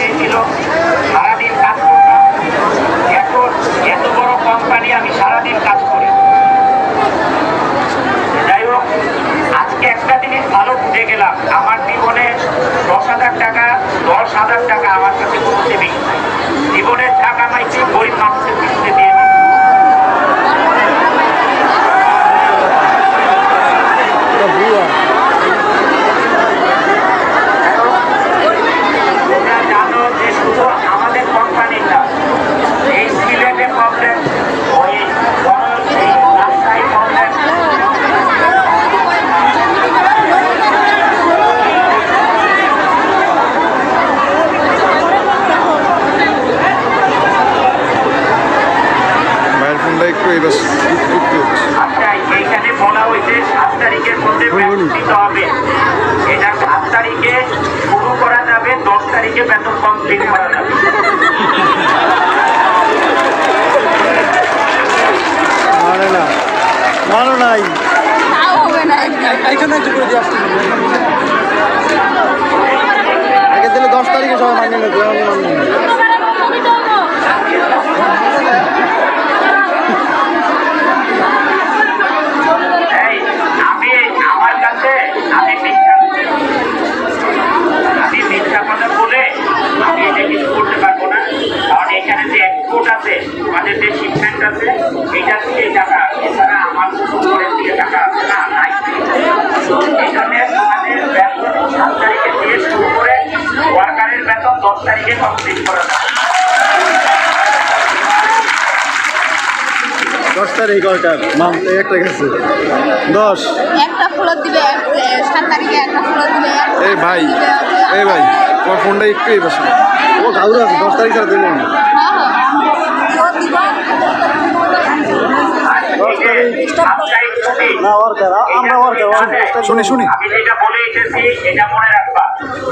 চেয়েছিল সারাদিন কাজ করতাম, এখন এত বড় কোম্পানি আমি সারাদিন কাজ করি। যাই হোক, আজকে একটা জিনিস ভালো বুঝে গেলাম, আমার জীবনে 10,000 টাকা 10,000 টাকা আমার কাছে কোনো সেভিং। জীবনে যা কামাইছি গরিব মানুষের পিছনে দিয়ে দিই। জানো যে শুধু আমাদের কোম্পানিটা এই সিলেটে প্রবলেম, ওই রাস্তায় প্রবলেম, আচ্ছা এইখানে বলা হয়েছে 7 তারিখের মধ্যে বেতন দিতে হবে। এটা 7 তারিখে শুরু করা যাবে, 10 তারিখে বেতন কমপ্লিট করা যাবে। মানো নাই আগে দিলে 10 তারিখে সবাই মানিয়ে নেবে। আমার কাছে আমি মিথ্যা কথা বলে আমি এটা কিছু করতে পারবো না, কারণ এখানে যে এক্সপোর্ট আছে, আমাদের যে শিপমেন্ট আছে, এইটা থেকে টাকা, এছাড়া আমার উপরের দিকে টাকা আছে না, নাই। এই জন্য আমাদের বেতন 7 তারিখে দিয়ে শুরু করে ওয়ার্কারের বেতন 10 তারিখে কমপ্লিট করা যায়। 10 তারিখ ওয়ার্কার মাম একটা গেছে 10 একটা ফ্লোর দিবে, 7 তারিখে একটা ফ্লোর দিবে। এই ভাই তোমার ফোনটা একটু এই বসে ও ঘাউর আছে 10 তারিখ আর দিলেন না। শুনি আমি যেটা বলে এসেছি এটা মনে রাখবা,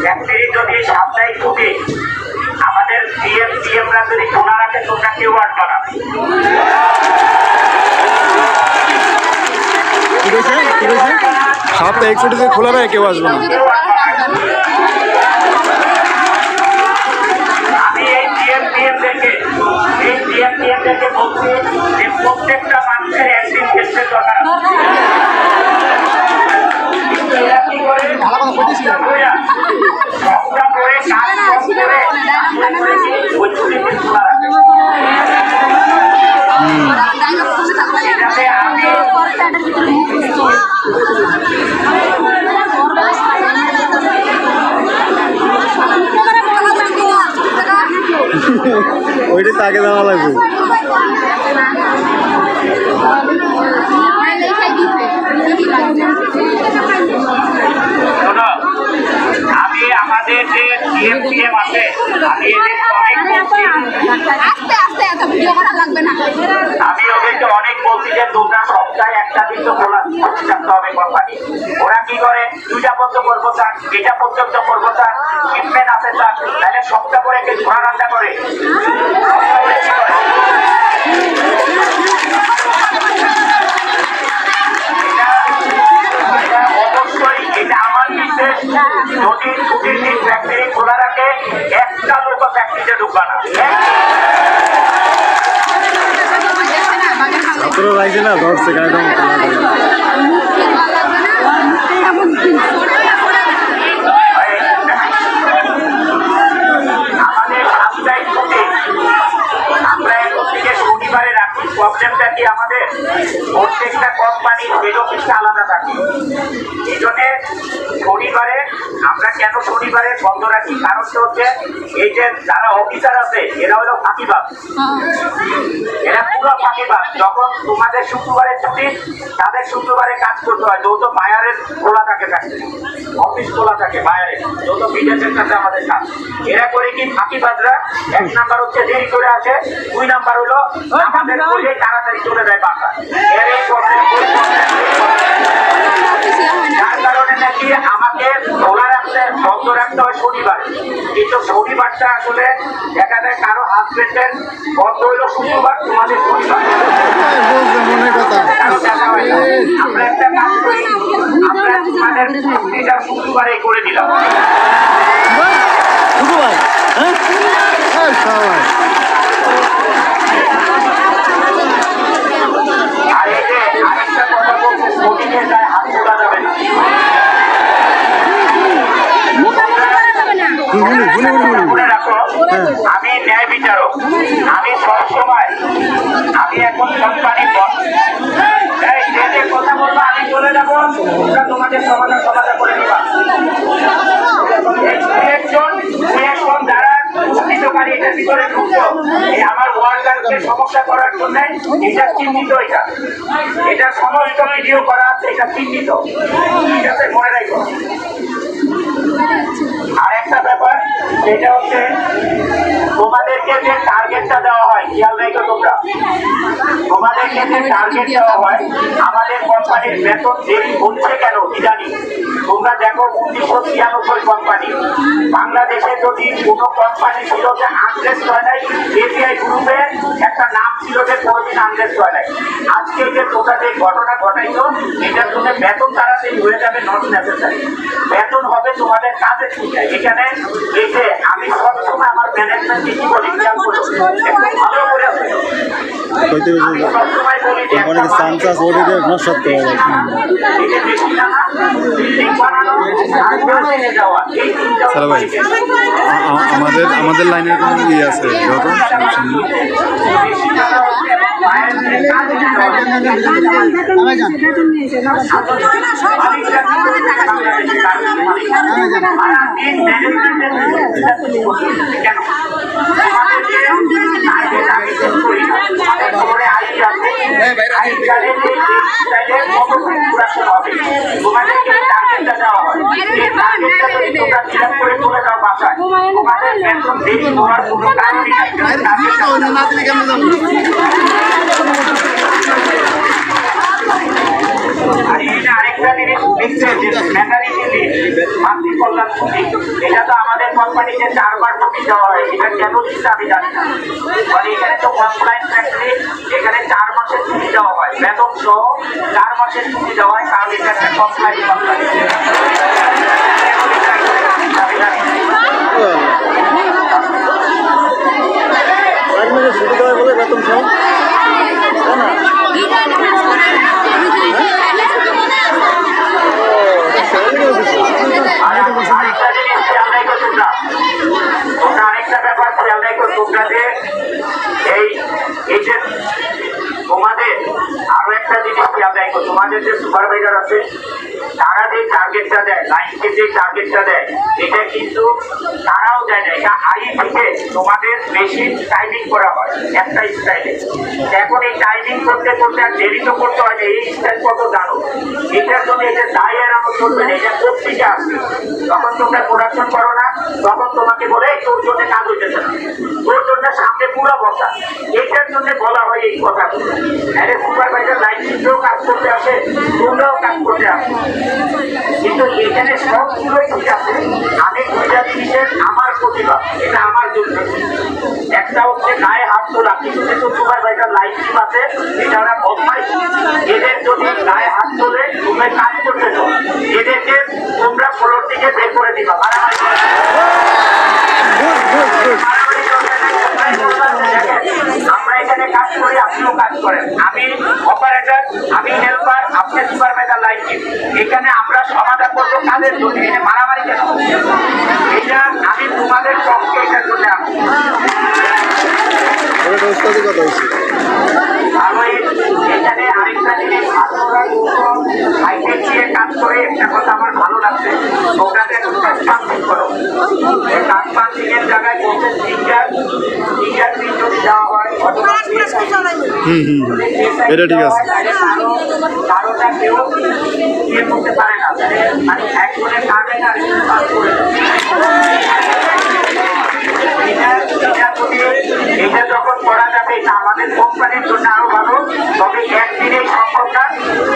ফ্যাক্টরি যদি সাপ্তাহিক ছুটি, আমাদের সিএমরা যদি খোলা রাখে তোমরা কেউ আসবে না। সাপ্তাহিক ছুটি যে খোলা রাখে কেউ আসবে না। আমি এই সিএমদেরকে বলছি যে প্রত্যেকটা মানুষের একদিন ক্ষেত্রে দরকার। এরা কি করে সবটা করে কাজ কম করে ওই ছুটিতে খোলা রাখে। এটাতে আমি ওইটা তাকে দেওয়া লাগবে। আমি আমাদের যে সিএম আছে, আমি এদেরকে অনেক বলছি, আমি ওদেরকে অনেক বলছি যে তোমরা সপ্তাহে একটা দিন তো খোলা থাকতে হবে কোম্পানি। ওরা কি করে 2টা পর্যন্ত করবো চান, এটা পর্যন্ত করবো চান, শিপমেন্ট আছে চান, তাহলে সপ্তাহ করে কে ঘোড়া রান্না করে অবশ্যই এটা আমার নির্দেশ। যদি ছুটির দিন ফ্যাক্টরি খোলা রাখে, একটা লোক ফ্যাক্টরিতে ঢুকবা না। ছাত্র লাগছে না ধরছে গাড়িটা আমাদের সাপ্তাহিক ছুটি আমরা এখন থেকে শনিবারে রাখি। প্রবলেমটা কি, আমাদের প্রত্যেকটা কোম্পানির হেড অফিসটা আলাদা থাকে। এই জন্য শনিবারে আমরা কেন শনিবারে বন্ধ রাখি, কারণটা হচ্ছে এই যে যারা অফিসার আছে এরা হলো ফাঁকিবাজ, এরা পুরো ফাঁকিবাজ। যখন তোমাদের শুক্রবারে ছুটি, তাদের শুক্রবারে কাজ করতে হয়, যৌথ বায়ারের খোলা থাকে, অফিস খোলা থাকে বায়ারের, যৌথ বিদেশের কাছে আমাদের কাজ। এরা করে কি ফাঁকিবাজরা, 1 নাম্বার হচ্ছে দেরি করে আসে, 2 নাম্বার হলো আমাদের বলে তাড়াতাড়ি চলে যায় বাসা। এর এই প্রবলেম, যার কারণে নাকি আমাকে খোলা রাখতে বন্ধ রাখতে হয় শনিবার। কিন্তু শনিবারটা আসলে দেখা যায় কারো হাজবেন্ডের বন্ধ হইলো শুক্রবার, তোমাদের শনিবার। আমরা একটা কাজ করি, আমরা তোমাদের এটা শুক্রবারে করে দিলাম। শুক্রবার মনে রাখো, আমি ন্যায় বিচারক। আমি সবসময় আমি এখন কোম্পানি যে কথা বলবো আমি চলে যাবো, তোমরা তোমাদের সমাধান করে নিবা। একজন যারা দুর্নীতিকারী এটার ভিতরে ঢুকতো, এই আমার ওয়ার্কারকে সমস্যা করার জন্য এটা চিহ্নিত, এটা সমস্ত ভিডিও করা আছে, এটা চিহ্নিত, ঠিক আছে, মনে রাখো। আর একটা ব্যাপার সেটা হচ্ছে তোমাদেরকে যে টার্গেটটা দেওয়া হয়, খেয়াল রেখো তোমরা, তোমাদেরকে যে টার্গেট দেওয়া হয়, আমাদের কোম্পানির বেতন দেরি হচ্ছে কেন কি জানি। তোমরা দেখো 1996 কোম্পানি, বাংলাদেশে যদি কোনো কোম্পানি ছিল যে আনরেস্ট হয় নাই, এপিআই গ্রুপের একটা নাম ছিল যে কোনোদিন আনরেস্ট হয় নাই। আজকে যে তোমরা যে ঘটনা ঘটাইছো, এটার জন্য বেতন তাড়াতাড়ি হয়ে যাবে, নট নেসেসারি। বেতন হবে তোমাদের কাজের সুবিধা। এখানে এই যে আমি সবসময় আমার ম্যানেজমেন্টকে কি বলি, খেয়াল করো, একটু ভালো করে আমি সবসময় বলি যে একটা আমাদের লাইনের কোনো ইয়ে আছে যখন আরেকটা জিনিস লিখছে যে মাতৃ কল্যাণ ছুটি, এটা তো আমাদের কোম্পানিতে 4 বার ছুটি দেওয়া হয়। এটা কেন দিচ্ছে আমি জানি না, মানে এখানে তো কমপ্লায়েন্স ফ্যাক্টরি, এখানে 4 মাসের ছুটি দেওয়া হয়, বেতন সহ 4 মাসের ছুটি দেওয়া হয়, কারণ এটা একটা কমপ্লায়েন্স কোম্পানি। বেতন সহ আরেকটা ব্যাপার খেয়াল রাখো তোমরা যে এই যে তোমাদের আরো একটা জিনিস খেয়াল রাখো, তোমাদের যে সুপারভাইজার আছে তারা যে টার্গেটটা দেয়, লাইনকে যে টার্গেটটা দেয়, এটা কিন্তু তারাও দেয় না, এটা আই থেকে তোমাদের মেশিন টাইমিং করা হয় একটা স্টাইলে। এখন এই টাইমিং করতে করতে আর দেরি তো করতে হয় না, এই স্টাইল কত জানো, এটার জন্য এটা দায় এড়ানো চলবে না, এটা পত্রিকা আসবে। যখন তোমরা প্রোডাকশন করো না, তখন তোমাকে বলে তোর জন্য কাজ হইতেছে না, তোর জন্য সামনে পুরো বসা, এইটার জন্য বলা হয় এই কথাগুলো। আরে সুপারভাইজার লাইন চিত্রেও কাজ করতে আসে, তোমরাও কাজ করতে আসে, কিন্তু এখানে সবগুলোই ঠিক আছে। আমি 2টা জিনিসের আমার প্রতিভা, এটা আমার জন্য। একটা হচ্ছে গায়ে হাত তোলা, কিছু কিছু সুপারভাইজার লাইন টিম আছে, এটা ওরা বদমাই, এদের যদি গায়ে হাত তোলে তুমি কাজ করতে চাও, এদেরকে তোমরা ফ্লোর থেকে বের করে দিবা, মারামারি আমরা এখানে কাজ করি, আপনিও কাজ করেন, আমি অপারেটর, আমি হেল্পার, আপনি সুপারভাইজার লাইন টিম। এখানে আমরা সমাধান করবো কাদের জন্য, এটা মারামারি কেন, এটা আমি তোমাদের পক্ষে এটার জন্য আসি। এখানে আরেকটা জিনিস, আপনারা হাইটেক দিয়ে কাজ করে একটা কথা আমার ভালো লাগছে, ওটাতে পাম্পিং করো, কাজ পাম্পিংয়ের জায়গায় বলছে ফিঙ্গার প্রিন্ট যদি দেওয়া হয়, এটা ঠিক আছে, কারোটা কেউ ইয়ে করতে পারে না, মানে একজনের কাজে না কাজ করে এটা যখন করা যাবে, এটা আমাদের কোম্পানির জন্য আরো ভালো। তবে একদিনেই সম্ভব না,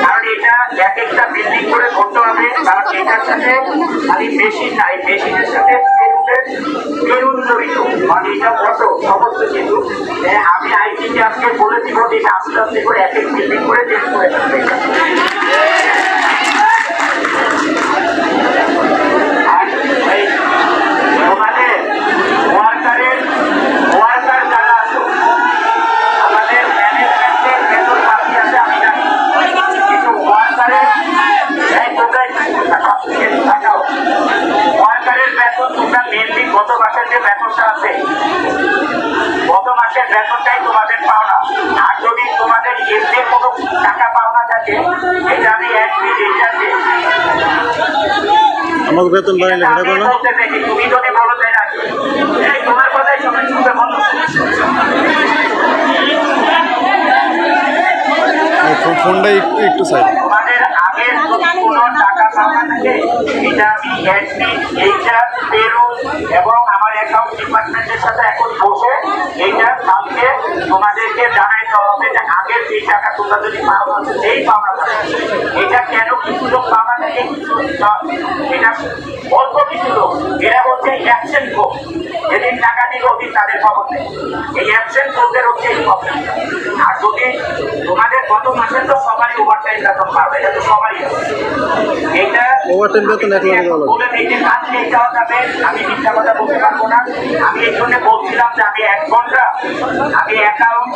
কারণ এটা এক একটা বিল্ডিং করে করতে হবে, কারণ এটার সাথে খালি মেশিন নাই, মেশিনের সাথে বেলুন জড়িত, মানে এটা কত সমস্ত কিছু। আমি আইটিকে আজকে বলে দিব এটা আস্তে আস্তে করে এক এক বিল্ডিং করে চেঞ্জ করে থাকবে। তোমাদের ওয়ার্কার যারা আছে, আমাদের ম্যানেজমেন্টের বেতন বাকি আছে আমি জানি, কিন্তু ওয়ার্কারের ওয়ার্কারের বেতন তোমরা মেনলি গত মাসের যে বেতনটা আছে গত মাসের বেতনটাই তোমাদের পাওনা। আর যদি তোমাদের এমনি কোনো টাকা পাওনা থাকে এটা আমি একদিন রিচার্জে আমাকে বেতন বাড়াইলে সেটা করো না। বলতে দেখি তুমি যদি বলো তাই রাখি এই তোমার কথাই সবাই শুনবে বলো। ফোনটা একটু সাইড। তোমাদের আগের যদি কোনো টাকা পাওনা থাকে এটা আমি অ্যাডমিন এইচআর পেরোল এবং আমার অ্যাকাউন্ট ডিপার্টমেন্টের সাথে এখন বসে এইটা কালকে তোমাদেরকে জানাইতে হবে যে আগের যে টাকা তোমরা যদি পাওনা আছে সেই পাওনা থাকে এটা কেন কিছু লোক পাওনা থাকে এটা অল্প কিছু লোক এরা হচ্ছে অ্যাবসেন্ট ভোট যেদিন টাকা দিল ওদিন তাদের খবর নেই। এই অ্যাবসেন্ট ভোটদের হচ্ছে এই প্রবলেম। আর যদি তোমাদের গত মাসে তো সবাই ওভারটাইম বেতন পাবে এটা তো সবাই এইটা ওভারটাইম বেতন এক লাখ ডলার। বলে এই যে কাজ নিয়ে যাওয়া যাবে আমি মিথ্যা কথা বলতে পারবো না। আমি এই জন্য বলছিলাম যে আমি 1 ঘন্টা আমি অ্যাকাউন্ট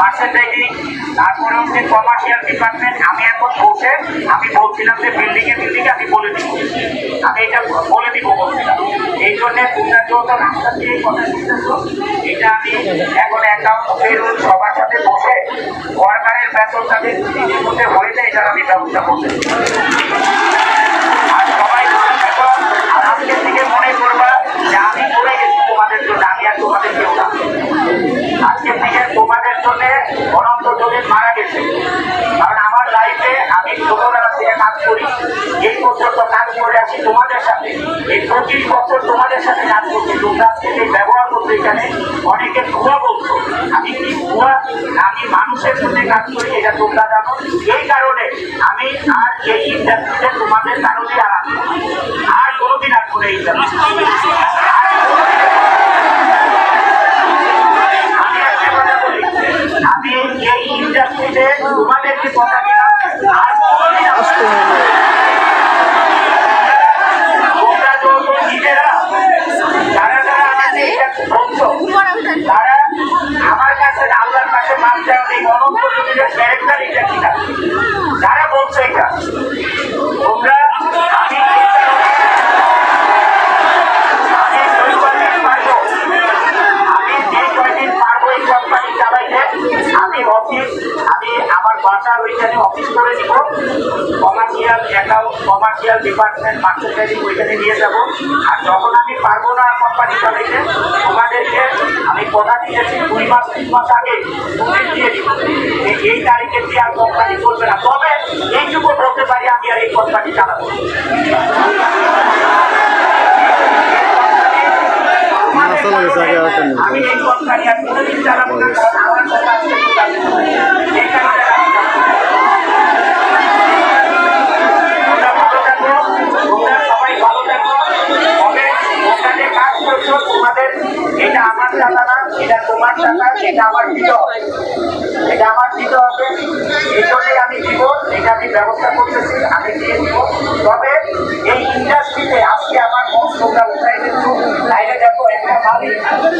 মার্চেন্ডাইজিং তারপরে হচ্ছে কমার্শিয়াল ডিপার্টমেন্ট আমি এখন বসে আমি বলছিলাম যে বিল্ডিং আমি বলে দিব আমি এটা বলে দিব বলছিলাম। এই জন্য তোমরা যত রাস্তা দিয়ে কথা শুনতেছো এটা আমি এখন অ্যাকাউন্ট পেরোল সবার সাথে বসে ওয়ার্কারের বেতন তাদের দিনের মধ্যে হয়ে যায় এটার আমি ব্যবস্থা করতে আর সবাই ভালো থাকো। আর আজকের থেকে মনে করবা যে আমি করে গেছি তোমাদের জন্য আমি আর তোমাদের কেউ না। আজকের থেকে তোমাদের জন্য অনন্ত জমিন মারা গেছে কারণ আমার লাইফে আমি ছোটবেলা থেকে কাজ করি এই পর্যন্ত কাজ করে আছি তোমাদের সাথে এই 25 বছর তোমাদের সাথে কাজ করছি। তোমরা আজকে যে ব্যবহার করছো এখানে অনেকে ভুয়া বলছো আমি কি ভুয়া আমি মানুষের মধ্যে কাজ করি এটা তোমরা জানো। এই কারণে আমি আর এই ইন্ডাস্ট্রিতে তোমাদের কারণে আর কোনোদিন আসবো না এই ইন্ডাস্ট্রি। আমি একটা কথা বলি আমি এই ইন্ডাস্ট্রিতে তোমাদেরকে কথা দিলাম আর কোনোদিন আসবো না। তোমরা তো নিজেরা যারা যারা আমাকে এটা বলছো তারা আমার কাছে আল্লাহর কাছে মানতে হবে অনন্ত জমিনের ক্যারেক্টার এটা কিনা যারা বলছে এটা তোমরা আমি যে কয়দিন পারবো এই কোম্পানি চালাইতে আমি অফিস আমি আমার বাসার ওইখানে অফিস করে দিব commercial account commercial department marketing ওইখানে নিয়ে যাব। আর যখন আমি পারবো না কোম্পানি চালাইতে তোমাদেরকে আমি কথা দিয়েছি 2 মাস 3 মাস আগে তুমি দিয়ে দিব এই তারিখে দিয়ে আর কোম্পানি চলবে না। তবে এইটুকু বলতে পারি আমি আর এই কোম্পানি চালাবো। আমি এই কোম্পানি আর কোনোদিন চালাবো না কারণ আমার কথা আজকে এই কারণে তোমরা ভালো থাকো তোমরা সবাই ভালো থাকো। তবে ওখানে কাজ করছো তোমাদের এটা আমার টাকা না এটা তোমার টাকা এটা আমার দিতে হবে এটা আমার দিতে হবে এই জন্যই আমি দিব এটা আমি ব্যবস্থা করতেছি আমি দিয়ে দিব। তবে এই ইন্ডাস্ট্রিতে আজকে আমার মন তোমরা উঠাই কিন্তু বাইরে দেখো একটা মালিক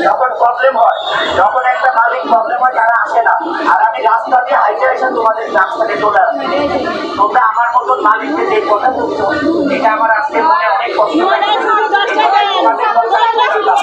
যখন প্রবলেম হয় যখন একটা মালিক প্রবলেম হয় তারা আসে না আর আমি রাস্তা দিয়ে হাইটে এসে তোমাদের রাস্তাতে চলে আসি। তোমরা আমার মতন মালিককে যে কথা বলছো এটা আমার আজকে মনে অনেক কষ্ট লাগে তোমাদের কথা